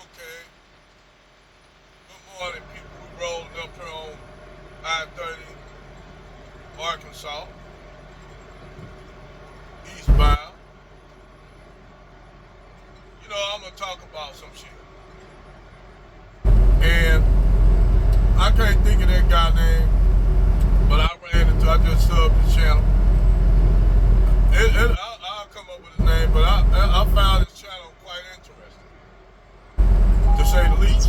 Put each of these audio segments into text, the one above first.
Okay. Good morning, people. We rolling up here on I-30, Arkansas, eastbound. I'm gonna talk about some shit. And I can't think of that guy name, but I just subbed the channel. I'll come up with his name, but I found his channel quite interesting, to say the least.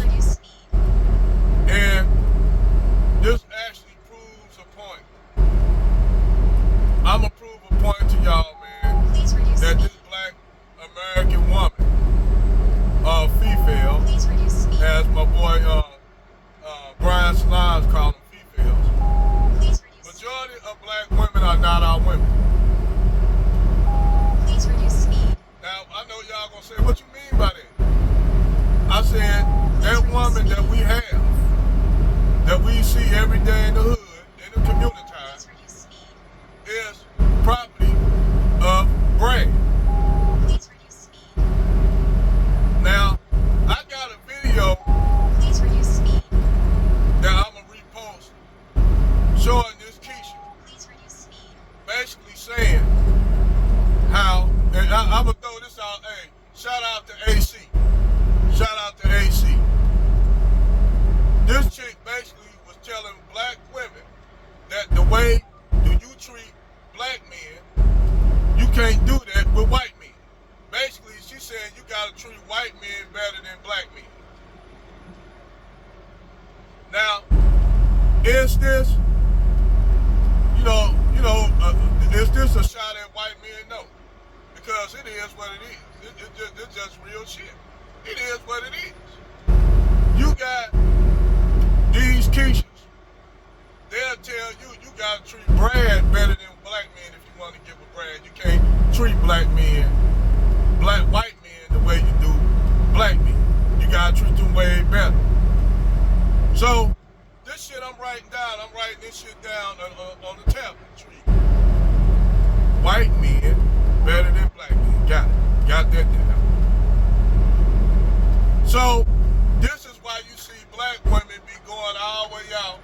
And this actually proves a point. I'm gonna prove a point to y'all, man, that this black American woman, female, as my boy Brian Slimes call them females. Majority of black women are not our women. Now, I know y'all gonna say, what you mean by that? I said, that woman that we have, that we see every day in the hood, in the community, is property of Brad. Now, I got a video that I'm gonna repost showing this Keisha basically saying how, and I'm gonna throw this out, hey, shout out to AC. Shout out to AC. This chick basically was telling black women that the way do you treat black men, you can't do that with white men. Basically, she said you gotta treat white men better than black men. Now, is this, is this a shot at white men? No, because it is what it is. It's just real shit. It is what it is. You got these Keishas. They'll tell you you gotta treat Brad better than black men if you want to get with Brad. You can't treat white men the way you do black men. You gotta treat them way better. So this shit I'm writing this shit down on the tablet. Treat white men better than black men. Got that down. So this is why you see black women be going all the way out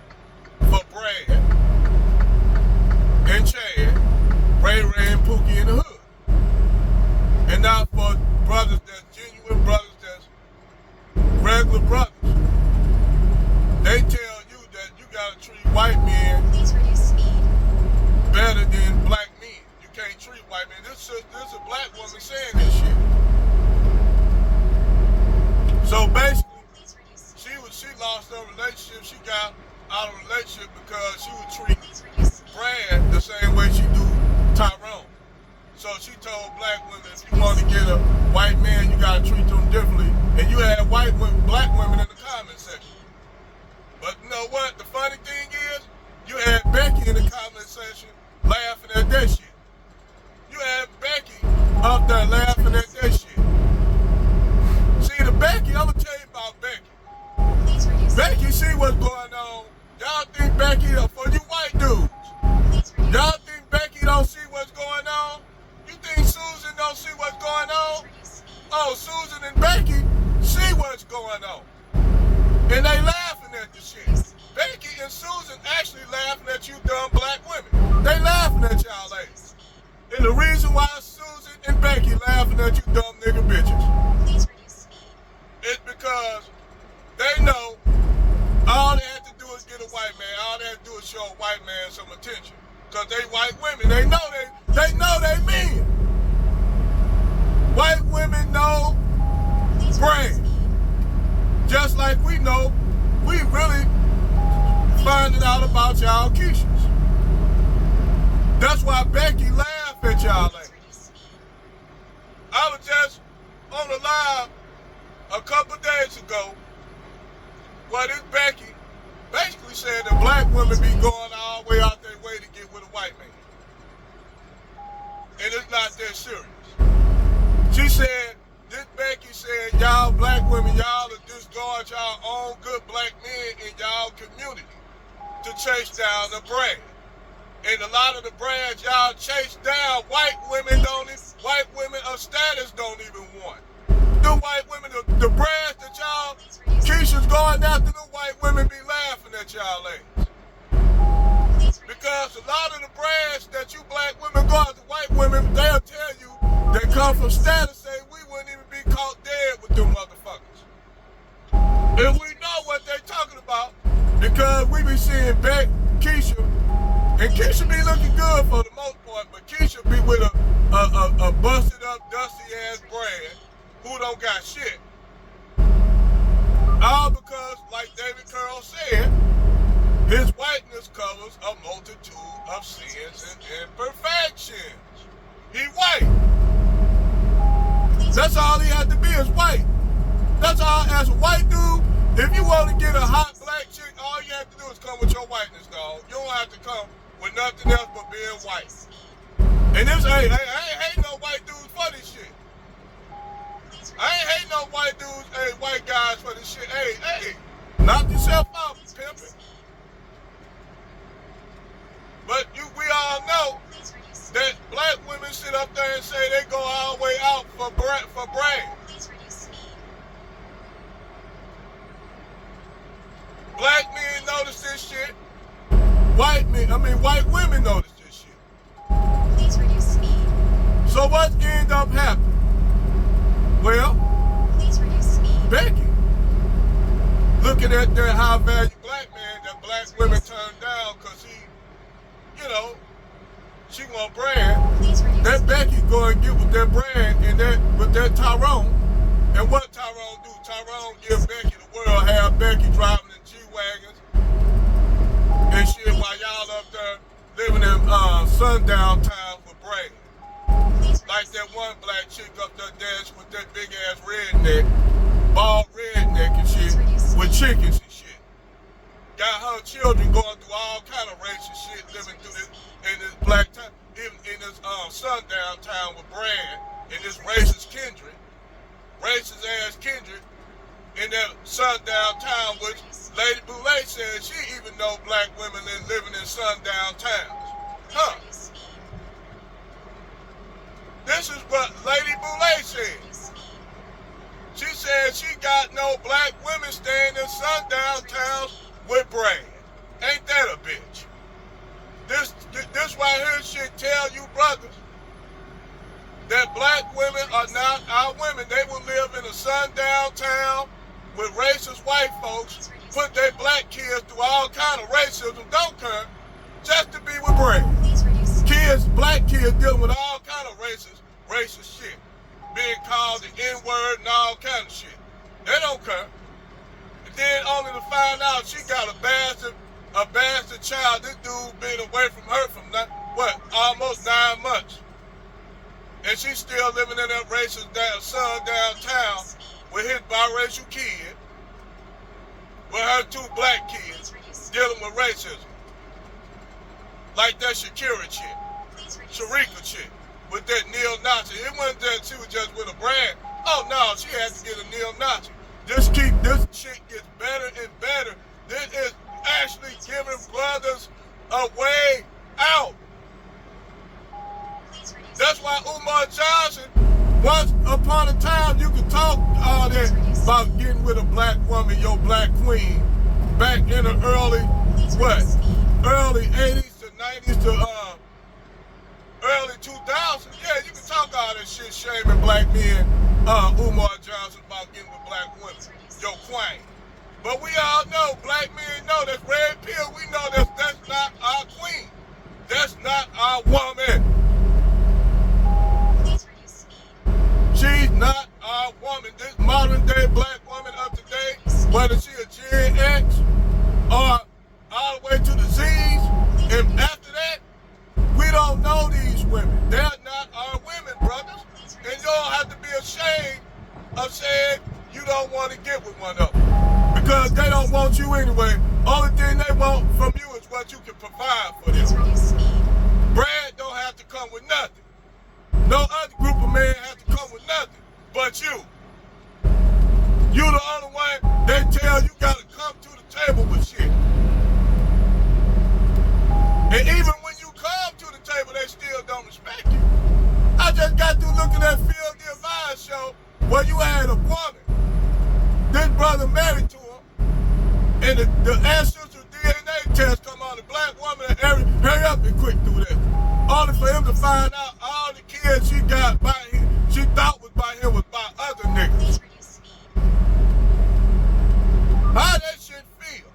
for Brad and Chad, Ray Ray and Pookie in the hood. And not for brothers that's genuine brothers, that's regular brothers. They tell you that you gotta treat white men better than black men. You can't treat white men. This is a black woman saying this shit. So basically, she lost her relationship. She got out of a relationship because she would treat Brad the same way she do Tyrone. So she told black women, if you want to get a white man, you gotta treat them differently. And you had black women in the comment section. But you know what? The funny thing is, you had Becky in the comment section laughing at that shit. You had Becky up there laughing at that shit. See, the Becky, I'm gonna tell you about Becky. Becky see what's going on. Y'all think Becky for you white dudes. Y'all think Becky don't see what's going on? You think Susan don't see what's going on? Oh, Susan and Becky see what's going on. And they laughing at the shit. Becky and Susan actually laughing at you dumb black women. They laughing at y'all ladies. And the reason why Susan and Becky laughing at you dumb nigga bitches is because they know all they have to do is get a white man. All they have to do is show a white man some attention. Because they white women. They know they mean. White women know brain. Just like we know, we really finding out about y'all Keishas. That's why Becky laughed at y'all ladies. I was just on the live a couple days ago where this Becky basically said that black women be going all the way out their way to get with a white man. And it's not that serious. She said, this Becky said, y'all black women, y'all are discard y'all own good black men in y'all community to chase down the Brad. And a lot of the Brads y'all chase down, white women of status don't even want. The white women, the Brads that y'all going after the white women be laughing at y'all ladies. Because a lot of the brands that you black women go after white women, they'll tell you they come from status, say we wouldn't even be caught dead with them motherfuckers. And we know what they talking about because we be seeing Keisha, and Keisha be looking good for the most part, but Keisha be with a busted up, dusty ass brand who don't got shit. All because, like David Curl said, his whiteness covers a multitude of sins and imperfections. He white. That's all he had to be is white. That's all. As a white dude, if you want to get a hot black chick, all you have to do is come with your whiteness, dog. You don't have to come with nothing else but being white. And this, I ain't hating no white dudes for this shit. I ain't hating no white dudes, white guys for this shit. Hey, knock yourself out, pimpin'. But we all know that black women sit up there and say they go all the way out for brand. Black men notice this shit. White women notice this shit. Please reduce speed. So what ended up happening? Well, please reduce speed. Becky, looking at that high value black man that black women turned down because he, she want brand. That Becky go and get with that brand and with that Tyrone. And what Tyrone do? Tyrone give Becky the world, have Becky driving in G-Wagons and shit while y'all up there living in sundown towns with brand. Like that one black chick up there dancing with that big ass redneck, bald redneck and shit, with chickens and shit. Got her children going through all kind of racist shit, living through this in this black town, even in this sundown town with brand, in this racist ass Kendrick, in that sundown town, which Lady Boulay said she even know black women living in sundown towns. Huh? This is what Lady Boulay said. She said she got no black women staying in sundown towns with brand. Ain't that a bitch? This right here should tell you brothers that black women are not our women. They will live in a sundown town with racist white folks, put their black kids through all kind of racism, don't care, just to be with brand. Black kids dealing with all kind of racist shit, being called the N-word and all kind of shit. They don't care. And then only to find out she got a bastard child. This dude been away from her from almost 9 months. And she's still living in that racist sundown town with his biracial kid, with her 2 black kids, dealing with racism. Like that Shakira chick, Sharika chick, with that neo-Nazi. It wasn't that she was just with a brand. Oh no, she had to get a neo-Nazi. This shit gets better and better. This is actually giving brothers a way out. That's why Umar Johnson, once upon a time, you could talk all that about getting with a black woman, your black queen, back in the early 80s to 90s to early 2000s. Yeah, you can talk all that shit shaming black men, Umar Johnson, about getting with black women, your queen. But we all know, black men know that's red pill. We know that's not our queen. That's not our woman. She's not our woman. This modern day black woman up to date, whether she a Gen X or all the way to the Z's, and after that, we don't know these women. They're not our women, brothers. And you don't have to be ashamed of saying you don't want to get with one of them. Because they don't want you anyway. Only thing they want from you is what you can provide for them. Brad don't have to come with nothing. No other group of men have to come with nothing but you. You the only one they tell you gotta come to the table with shit. And even when you come to the table, they still don't respect you. I just got through looking at Phil Divine show where you had a woman. This brother married to him, and the ancestral DNA test come on, the black woman and hurry up and quick do that. Only for him to find out all the kids she got by him, she thought was by him was by other niggas. How that shit feel?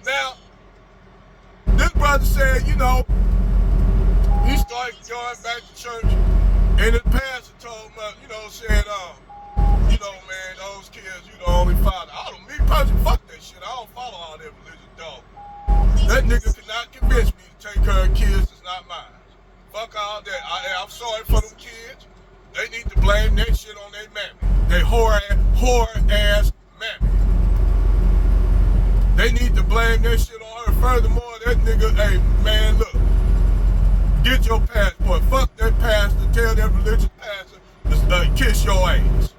Now, this brother said, you know, he started going back to church, and the pastor told him, you know, said, you know, man, those kids, you the only father. Me personally, fuck that shit. I don't follow all that religious dog. That nigga cannot convince me to take care of kids that's not mine. Fuck all that. I'm sorry for them kids. They need to blame that shit on their mammy. They whore ass mammy. They need to blame that shit on her. Furthermore, that nigga, hey, man, look. Get your passport. Fuck that pastor. Tell that religious pastor to kiss your ass.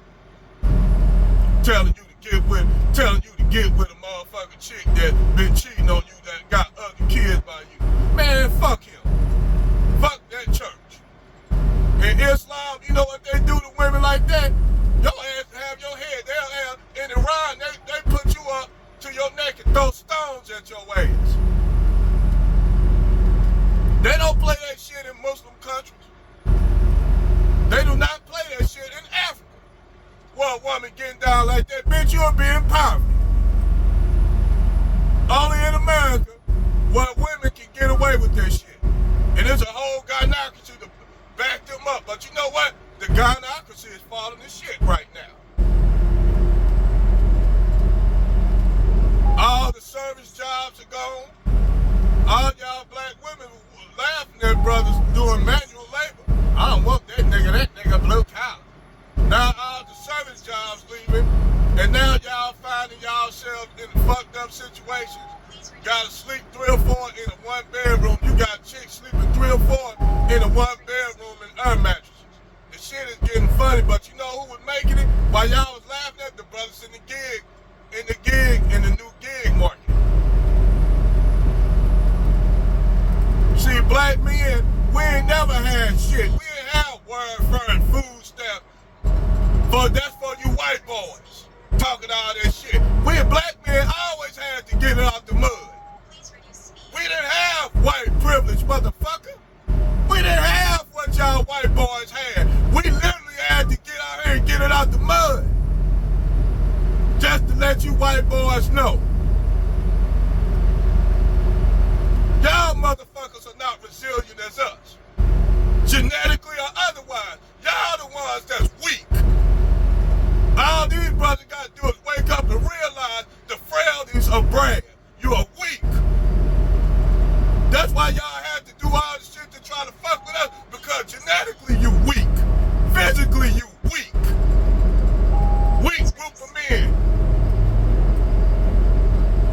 Telling you to get with a motherfucking chick that been cheating on you, that got other kids by you. Man, fuck him. Fuck that church. In Islam, you know what they do to women like that? Your ass have your head. They'll have, in Iran, they put you up to your neck and throw stones at your ass. They don't play that shit in Muslim countries. They do not play that shit in Africa. Well, a woman getting down like that, bitch, you'll be in poverty. Only in America where women can get away with that shit. And there's a whole gynocracy to back them up. But you know what? The gynocracy is falling to shit right now. All the service jobs are gone. All y'all black women laughing at brothers doing manual labor. I don't want that nigga blue collar. Now all the service jobs leaving, and now y'all finding yourselves in fucked up situations. Gotta sleep 3 or 4 in a 1 bedroom. You got chicks sleeping 3 or 4 in a 1 bedroom in air mattresses. The shit is getting funny, but you know who was making it? While y'all was laughing at the brothers in the new gig market. See, black men, we ain't never had shit. We ain't have word for and food stamp. That's for you white boys talking all that shit. We black men always had to get it out the mud. We didn't have white privilege, motherfucker. We didn't have what y'all white boys had. We literally had to get out here and get it out the mud. Just to let you white boys know. Y'all motherfuckers are not resilient as us. Genetically or otherwise. Y'all the ones that's weak. All these brothers gotta do is wake up and realize the frailties of Brad. You are weak. That's why y'all had to do all this shit to try to fuck with us, because genetically you weak. Physically you weak. Weak group of men.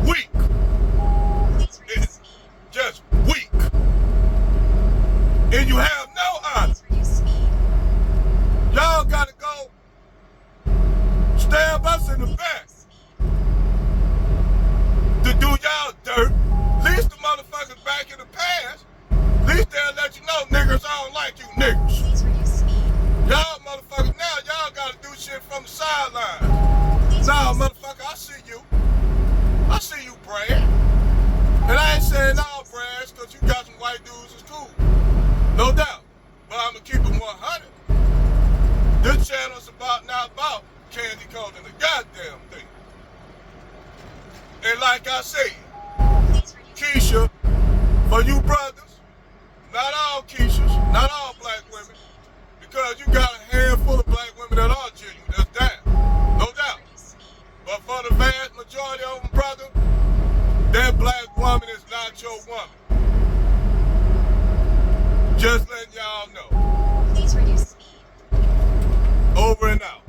Weak. It's just weak. And you have no honor. Y'all gotta go stab us in the back to do y'all dirt. At least the motherfuckers back in the past, at least they'll let you know, niggas, I don't like you niggas. Y'all motherfuckers now, y'all gotta do shit from the sideline. Nah, motherfucker, I see you. I see you, Brad. And I ain't saying all Brads, because you got some white dudes that's cool. No doubt. But I'm gonna keep it 100. This channel's not about candy coating the goddamn thing. And like I said, Keisha, for you brothers, not all Keishas, not all black women, because you got a handful of black women that are genuine, that's down, no doubt. But for the vast majority of them, brother, that black woman is not your woman. Just letting y'all know. Please reduce speed. Over and out.